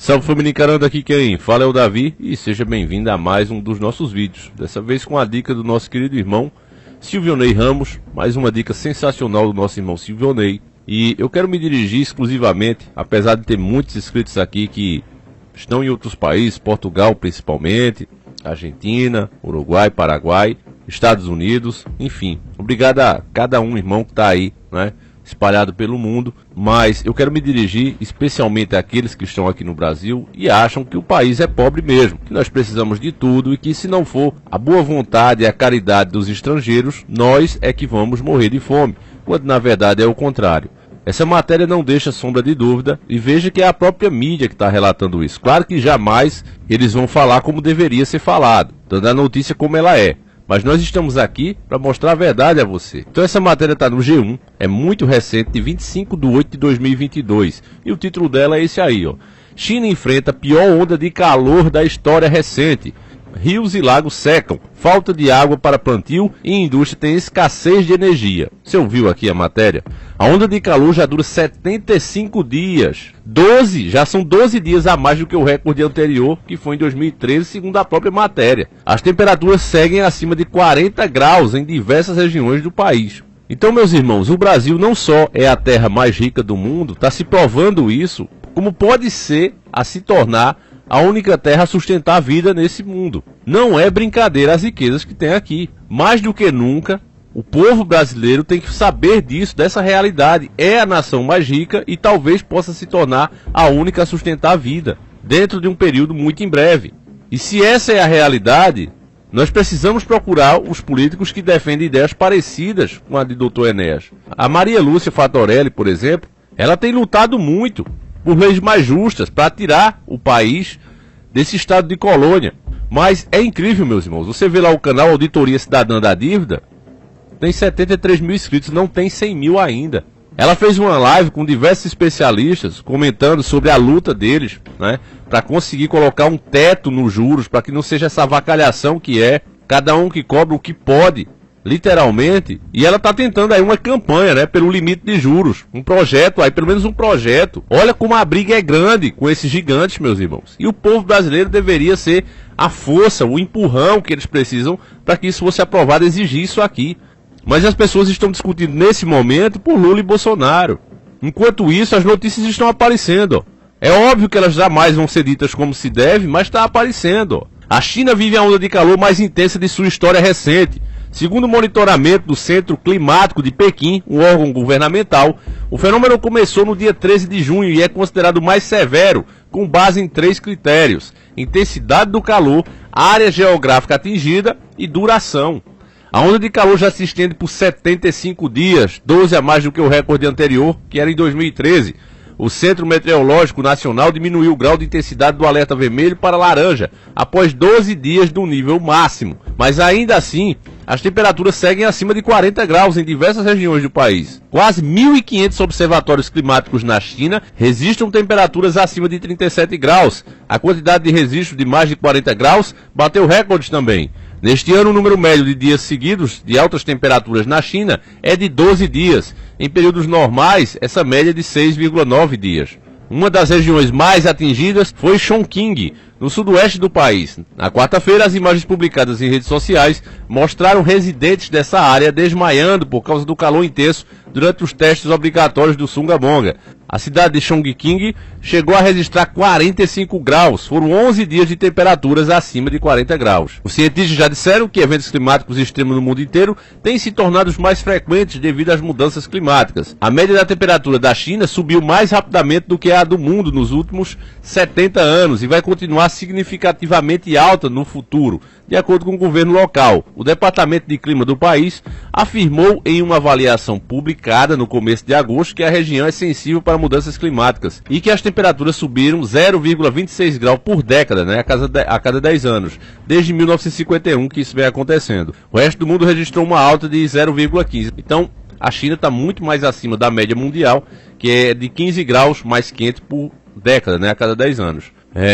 Salve família encarando, aqui quem fala é o Davi e seja bem-vindo a mais um dos nossos vídeos. Dessa vez com a dica do nosso querido irmão Silvionei Ramos, mais uma dica sensacional do nosso irmão Silvionei. E eu quero me dirigir exclusivamente, apesar de ter muitos inscritos aqui que estão em outros países, Portugal principalmente, Argentina, Uruguai, Paraguai, Estados Unidos, enfim. Obrigado a cada um irmão que está aí, né, espalhado pelo mundo, mas eu quero me dirigir especialmente àqueles que estão aqui no Brasil e acham que o país é pobre mesmo, que nós precisamos de tudo e que se não for a boa vontade e a caridade dos estrangeiros, nós é que vamos morrer de fome, quando na verdade é o contrário. Essa matéria não deixa sombra de dúvida e veja que é a própria mídia que está relatando isso. Claro que jamais eles vão falar como deveria ser falado, dando a notícia como ela é. Mas nós estamos aqui para mostrar a verdade a você. Então essa matéria está no G1, é muito recente, de 25 de 8 de 2022. E o título dela é esse aí, ó. China enfrenta a pior onda de calor da história recente. Rios e lagos secam, falta de água para plantio e a indústria tem escassez de energia. Você ouviu aqui a matéria? A onda de calor já dura 75 dias. Já são 12 dias a mais do que o recorde anterior, que foi em 2013, segundo a própria matéria. As temperaturas seguem acima de 40 graus em diversas regiões do país. Então, meus irmãos, o Brasil não só é a terra mais rica do mundo, está se provando isso, como pode ser a se tornar a única terra a sustentar a vida nesse mundo. Não é brincadeira as riquezas que tem aqui. Mais do que nunca, o povo brasileiro tem que saber disso, dessa realidade. É a nação mais rica e talvez possa se tornar a única a sustentar a vida, dentro de um período muito em breve. E se essa é a realidade, nós precisamos procurar os políticos que defendem ideias parecidas com a de Dr. Enéas. A Maria Lúcia Fatorelli, por exemplo, ela tem lutado muito por leis mais justas, para tirar o país desse estado de colônia. Mas é incrível, meus irmãos, você vê lá o canal Auditoria Cidadã da Dívida, tem 73 mil inscritos, não tem 100 mil ainda. Ela fez uma live com diversos especialistas, comentando sobre a luta deles, né, para conseguir colocar um teto nos juros, para que não seja essa avacalhação que é, cada um que cobra o que pode, literalmente, e ela está tentando aí uma campanha, né, pelo limite de juros, um projeto aí, pelo menos um projeto. Olha como a briga é grande com esses gigantes, meus irmãos, e o povo brasileiro deveria ser a força, o empurrão que eles precisam para que isso fosse aprovado, exigir isso aqui. Mas as pessoas estão discutindo nesse momento por Lula e Bolsonaro. Enquanto isso, as notícias estão aparecendo, ó. É óbvio que elas jamais vão ser ditas como se deve, mas está aparecendo, ó. A China vive a onda de calor mais intensa de sua história recente. Segundo o monitoramento do Centro Climático de Pequim, um órgão governamental, o fenômeno começou no dia 13 de junho e é considerado mais severo, com base em 3 critérios: intensidade do calor, área geográfica atingida e duração. A onda de calor já se estende por 75 dias, 12 a mais do que o recorde anterior, que era em 2013. O Centro Meteorológico Nacional diminuiu o grau de intensidade do alerta vermelho para laranja, após 12 dias do nível máximo. Mas ainda assim, as temperaturas seguem acima de 40 graus em diversas regiões do país. Quase 1.500 observatórios climáticos na China registram temperaturas acima de 37 graus. A quantidade de registro de mais de 40 graus bateu recordes também. Neste ano, o número médio de dias seguidos de altas temperaturas na China é de 12 dias. Em períodos normais, essa média é de 6,9 dias. Uma das regiões mais atingidas foi Chongqing, no sudoeste do país. Na quarta-feira, as imagens publicadas em redes sociais mostraram residentes dessa área desmaiando por causa do calor intenso durante os testes obrigatórios do Sunga-Bonga. A cidade de Chongqing chegou a registrar 45 graus, foram 11 dias de temperaturas acima de 40 graus. Os cientistas já disseram que eventos climáticos extremos no mundo inteiro têm se tornado os mais frequentes devido às mudanças climáticas. A média da temperatura da China subiu mais rapidamente do que a do mundo nos últimos 70 anos e vai continuar significativamente alta no futuro, de acordo com o governo local. O Departamento de Clima do país afirmou em uma avaliação publicada no começo de agosto que a região é sensível para mudanças climáticas e que as temperaturas subiram 0,26 graus por década, né, a cada 10 anos, desde 1951 que isso vem acontecendo. O resto do mundo registrou uma alta de 0,15. Então, a China está muito mais acima da média mundial, que é de 15 graus mais quente por década, né, a cada 10 anos.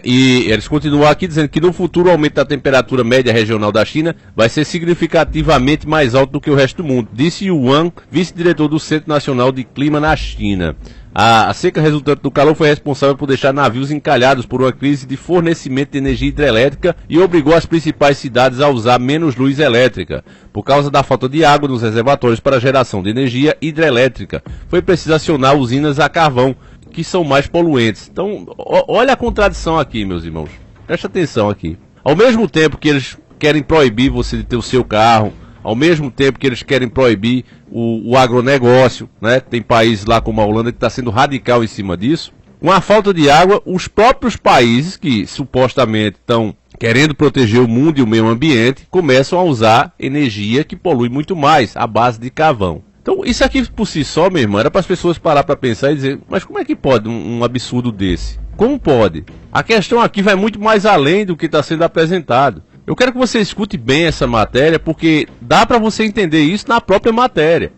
E eles continuam aqui dizendo que no futuro o aumento da temperatura média regional da China vai ser significativamente mais alto do que o resto do mundo, disse Yu Wang, vice-diretor do Centro Nacional de Clima na China. A seca resultante do calor foi responsável por deixar navios encalhados por uma crise de fornecimento de energia hidrelétrica e obrigou as principais cidades a usar menos luz elétrica. Por causa da falta de água nos reservatórios para geração de energia hidrelétrica, foi preciso acionar usinas a carvão, que são mais poluentes. Então, olha a contradição aqui, meus irmãos. Presta atenção aqui. Ao mesmo tempo que eles querem proibir você de ter o seu carro, ao mesmo tempo que eles querem proibir o agronegócio, né? Tem países lá como a Holanda que está sendo radical em cima disso. Com a falta de água, os próprios países que supostamente estão querendo proteger o mundo e o meio ambiente começam a usar energia que polui muito mais, à base de carvão. Então, isso aqui por si só, meu irmão, era para as pessoas parar para pensar e dizer, mas como é que pode um absurdo desse? Como pode? A questão aqui vai muito mais além do que está sendo apresentado. Eu quero que você escute bem essa matéria, porque dá para você entender isso na própria matéria.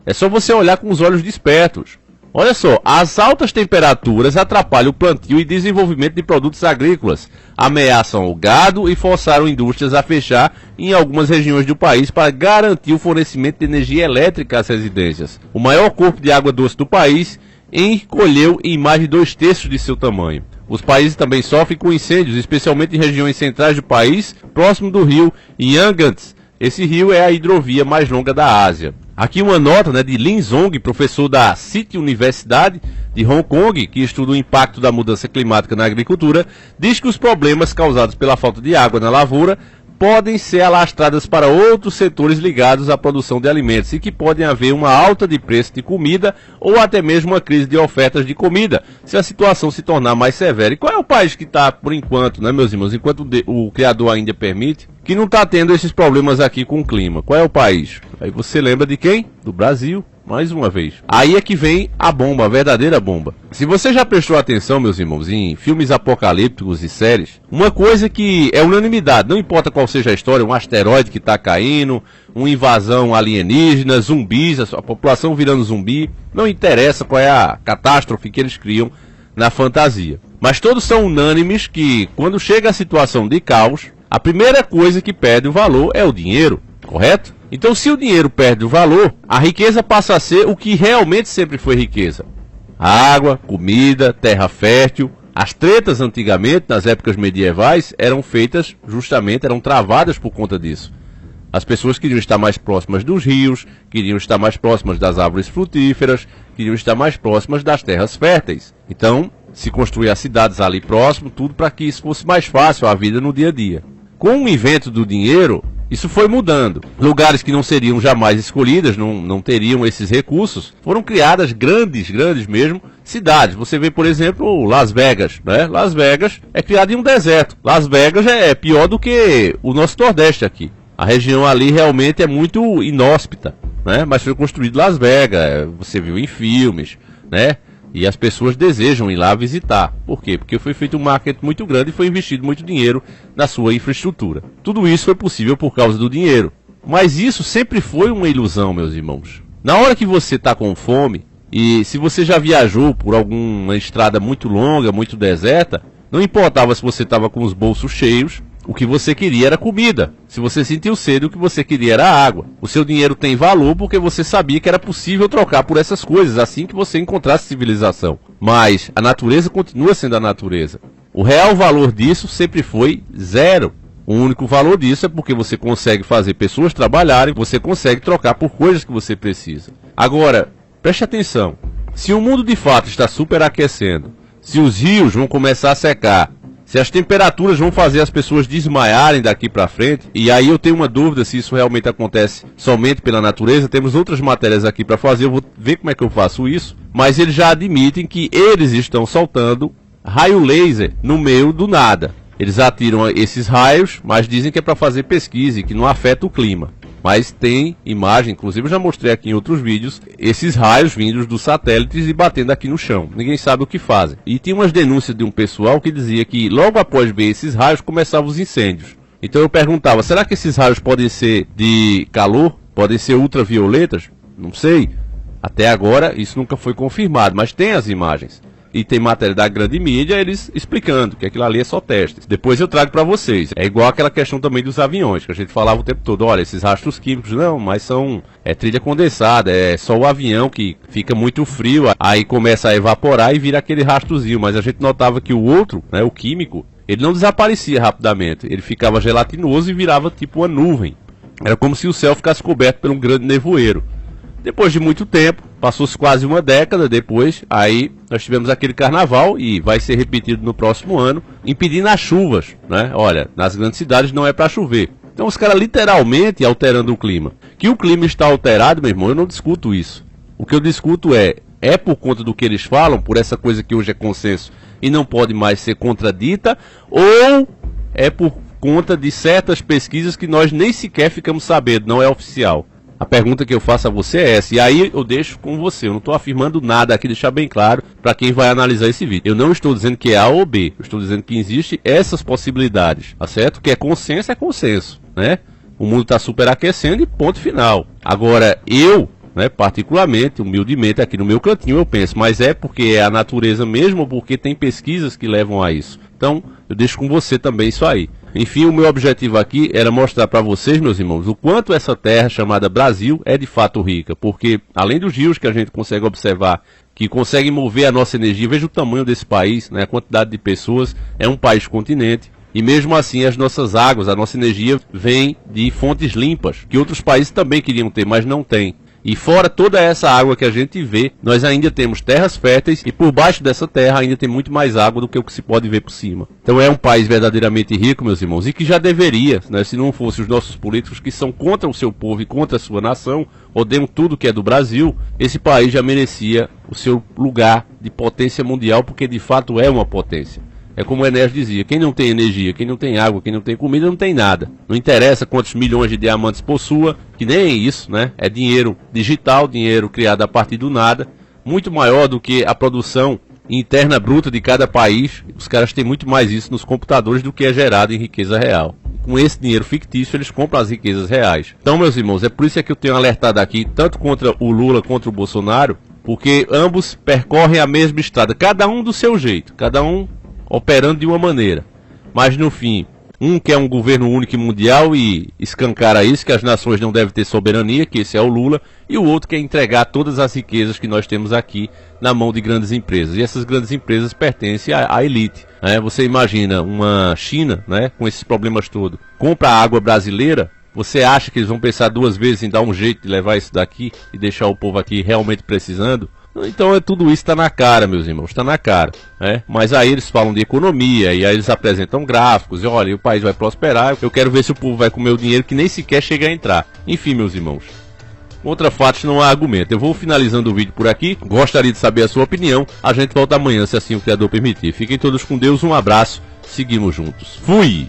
É só você olhar com os olhos despertos. Olha só, as altas temperaturas atrapalham o plantio e desenvolvimento de produtos agrícolas, ameaçam o gado e forçaram indústrias a fechar em algumas regiões do país para garantir o fornecimento de energia elétrica às residências. O maior corpo de água doce do país encolheu em mais de 2/3 de seu tamanho. Os países também sofrem com incêndios, especialmente em regiões centrais do país, próximo do rio Yangtze. Esse rio é a hidrovia mais longa da Ásia. Aqui uma nota de Lin Zhong, professor da City Universidade de Hong Kong, que estuda o impacto da mudança climática na agricultura, diz que os problemas causados pela falta de água na lavoura podem ser alastradas para outros setores ligados à produção de alimentos e que podem haver uma alta de preço de comida ou até mesmo uma crise de ofertas de comida, se a situação se tornar mais severa. E qual é o país que está, por enquanto, né, meus irmãos, enquanto o Criador ainda permite, que não está tendo esses problemas aqui com o clima? Qual é o país? Aí você lembra de quem? Do Brasil. Mais uma vez. Aí é que vem a bomba, a verdadeira bomba. Se você já prestou atenção, meus irmãos, em filmes apocalípticos e séries, uma coisa que é unanimidade, não importa qual seja a história, um asteroide que está caindo, uma invasão alienígena, zumbis, a população virando zumbi, não interessa qual é a catástrofe que eles criam na fantasia. Mas todos são unânimes que, quando chega a situação de caos, a primeira coisa que perde o valor é o dinheiro, correto? Então, se o dinheiro perde o valor, a riqueza passa a ser o que realmente sempre foi riqueza. Água, comida, terra fértil. As tretas antigamente, nas épocas medievais, eram feitas justamente, eram travadas por conta disso. As pessoas queriam estar mais próximas dos rios, queriam estar mais próximas das árvores frutíferas, queriam estar mais próximas das terras férteis. Então, se construía cidades ali próximo, tudo para que isso fosse mais fácil a vida no dia a dia. Com o invento do dinheiro, isso foi mudando. Lugares que não seriam jamais escolhidas, não teriam esses recursos, foram criadas grandes mesmo, cidades. Você vê, por exemplo, Las Vegas, né? Las Vegas é criada em um deserto. Las Vegas é pior do que o nosso Nordeste aqui. A região ali realmente é muito inóspita, né? Mas foi construído Las Vegas, você viu em filmes, né? E as pessoas desejam ir lá visitar. Por quê? Porque foi feito um marketing muito grande e foi investido muito dinheiro na sua infraestrutura. Tudo isso foi possível por causa do dinheiro. Mas isso sempre foi uma ilusão, meus irmãos. Na hora que você está com fome, e se você já viajou por alguma estrada muito longa, muito deserta, não importava se você estava com os bolsos cheios, o que você queria era comida. Se você sentiu sede, o que você queria era água. O seu dinheiro tem valor porque você sabia que era possível trocar por essas coisas, assim que você encontrasse civilização. Mas a natureza continua sendo a natureza. O real valor disso sempre foi zero. O único valor disso é porque você consegue fazer pessoas trabalharem, você consegue trocar por coisas que você precisa. Agora, preste atenção. Se o mundo de fato está superaquecendo, se os rios vão começar a secar, se as temperaturas vão fazer as pessoas desmaiarem daqui para frente, e aí eu tenho uma dúvida se isso realmente acontece somente pela natureza, temos outras matérias aqui para fazer, eu vou ver como é que eu faço isso, mas eles já admitem que eles estão soltando raio laser no meio do nada. Eles atiram esses raios, mas dizem que é para fazer pesquisa e que não afeta o clima. Mas tem imagem, inclusive eu já mostrei aqui em outros vídeos, esses raios vindos dos satélites e batendo aqui no chão. Ninguém sabe o que fazem. E tinha umas denúncias de um pessoal que dizia que logo após ver esses raios começavam os incêndios. Então eu perguntava, será que esses raios podem ser de calor? Podem ser ultravioletas? Não sei. Até agora isso nunca foi confirmado, mas tem as imagens. e tem matéria da grande mídia, eles explicando que aquilo ali é só testes. Depois eu trago para vocês. É igual aquela questão também dos aviões, que a gente falava o tempo todo, olha, esses rastros químicos, não, mas são trilha condensada, é só o avião que fica muito frio, aí começa a evaporar e vira aquele rastrozinho, mas a gente notava que o outro, né, o químico, ele não desaparecia rapidamente, ele ficava gelatinoso e virava tipo uma nuvem. Era como se o céu ficasse coberto por um grande nevoeiro. Depois de muito tempo, passou-se quase uma década depois, aí nós tivemos aquele carnaval e vai ser repetido no próximo ano, impedindo as chuvas, né? Olha, nas grandes cidades não é para chover. Então os caras literalmente alterando o clima. Que o clima está alterado, meu irmão, eu não discuto isso. O que eu discuto é por conta do que eles falam, por essa coisa que hoje é consenso e não pode mais ser contradita, ou é por conta de certas pesquisas que nós nem sequer ficamos sabendo, não é oficial. A pergunta que eu faço a você é essa, e aí eu deixo com você, eu não estou afirmando nada aqui, deixar bem claro para quem vai analisar esse vídeo. Eu não estou dizendo que é A ou B, eu estou dizendo que existem essas possibilidades, tá certo? Que é consenso, né? O mundo está superaquecendo e ponto final. Agora, eu, né, particularmente, humildemente, aqui no meu cantinho eu penso, mas é porque é a natureza mesmo ou porque tem pesquisas que levam a isso? Então, eu deixo com você também isso aí. Enfim, o meu objetivo aqui era mostrar para vocês, meus irmãos, o quanto essa terra chamada Brasil é de fato rica, porque além dos rios que a gente consegue observar, que conseguem mover a nossa energia, veja o tamanho desse país, né, a quantidade de pessoas, é um país-continente, e mesmo assim as nossas águas, a nossa energia vem de fontes limpas, que outros países também queriam ter, mas não têm. E fora toda essa água que a gente vê, nós ainda temos terras férteis e por baixo dessa terra ainda tem muito mais água do que o que se pode ver por cima. Então é um país verdadeiramente rico, meus irmãos, e que já deveria, né, se não fossem os nossos políticos que são contra o seu povo e contra a sua nação, odeiam tudo que é do Brasil, esse país já merecia o seu lugar de potência mundial, porque de fato é uma potência. É como o Enéas dizia, quem não tem energia, quem não tem água, quem não tem comida, não tem nada. Não interessa quantos milhões de diamantes possua, que nem é isso, né? É dinheiro digital, dinheiro criado a partir do nada, muito maior do que a produção interna bruta de cada país. Os caras têm muito mais isso nos computadores do que é gerado em riqueza real. Com esse dinheiro fictício, eles compram as riquezas reais. Então, meus irmãos, é por isso que eu tenho alertado aqui, tanto contra o Lula quanto o Bolsonaro, porque ambos percorrem a mesma estrada, cada um do seu jeito, cada um operando de uma maneira, mas no fim, um quer um governo único e mundial e escancara isso, que as nações não devem ter soberania, que esse é o Lula, e o outro quer entregar todas as riquezas que nós temos aqui na mão de grandes empresas, e essas grandes empresas pertencem à elite, né? Você imagina uma China, né, com esses problemas todos, compra a água brasileira, você acha que eles vão pensar duas vezes em dar um jeito de levar isso daqui e deixar o povo aqui realmente precisando? Então tudo isso está na cara, meus irmãos, está na cara, né? Mas aí eles falam de economia, e aí eles apresentam gráficos, e olha, o país vai prosperar, eu quero ver se o povo vai comer o dinheiro que nem sequer chega a entrar. Enfim, meus irmãos, contra fatos não há argumento. Eu vou finalizando o vídeo por aqui, gostaria de saber a sua opinião, a gente volta amanhã, se assim o Criador permitir. Fiquem todos com Deus, um abraço, seguimos juntos. Fui!